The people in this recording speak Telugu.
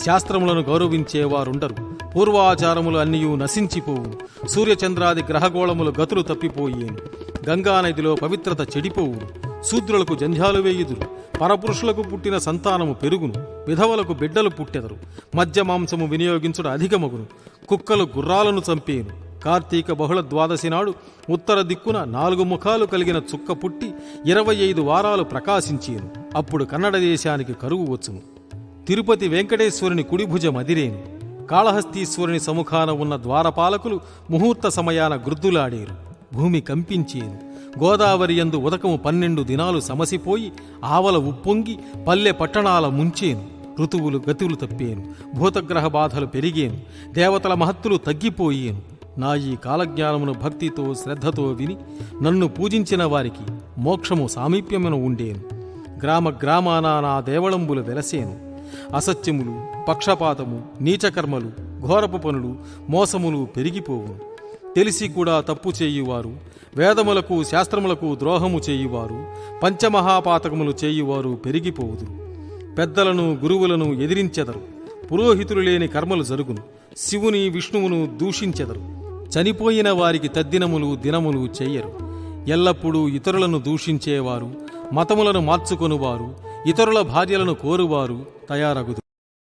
శాస్త్రములను గౌరవించేవారుండరు. పూర్వాచారములు అన్నియూ నశించిపోవు. సూర్యచంద్రాది గ్రహగోళములు గతులు తప్పిపోయేను. గంగానదిలో పవిత్రత చెడిపోవును. శూద్రులకు జంధ్యాలు వేయుదురు. పరపురుషులకు పుట్టిన సంతానము పెరుగును. విధవలకు బిడ్డలు పుట్టెదరు. మధ్య మాంసము వినియోగించుట అధికమగును. కుక్కలు గుర్రాలను చంపేను. కార్తీక బహుళ ద్వాదశి నాడు ఉత్తర దిక్కున 4 ముఖాలు కలిగిన చుక్క పుట్టి 25 వారాలు ప్రకాశించేను. అప్పుడు కన్నడ దేశానికి కరువు వచ్చును. తిరుపతి వెంకటేశ్వరుని కుడిభుజం అదిరేను. కాళహస్తీశ్వరుని సముఖాన ఉన్న ద్వారపాలకులు ముహూర్త సమయాన గృద్దులాడేరు. భూమి కంపించేను. గోదావరి యందు ఉదకము 12 దినాలు సమసిపోయి ఆవల ఉప్పొంగి పల్లె పట్టణాల ముంచేను. ఋతువులు గతులు తప్పేను. భూతగ్రహ బాధలు పెరిగేను. దేవతల మహత్తులు తగ్గిపోయేను. నా ఈ కాలజ్ఞానమును భక్తితో శ్రద్ధతో విని నన్ను పూజించిన వారికి మోక్షము సామీప్యమును ఉండేను. గ్రామ గ్రామాన నా దేవళంబులు వెలసేను. అసత్యములు, పక్షపాతము, నీచకర్మలు, ఘోరపు పనులు, మోసములు పెరిగిపోవును. తెలిసి కూడా తప్పు చేయువారు, వేదములకు శాస్త్రములకు ద్రోహము చేయువారు, పంచమహాపాతకములు చేయువారు పెరిగిపోవుదురు. పెద్దలను గురువులను ఎదిరించెదరు. పురోహితులు లేని కర్మలు జరుగును. శివుని విష్ణువును దూషించెదరు. చనిపోయిన వారికి తద్దినములు దినములు చెయ్యరు. ఎల్లప్పుడూ ఇతరులను దూషించేవారు, మతములను మార్చుకొనువారు, ఇతరుల భార్యలను కోరువారు తయారగుదురు.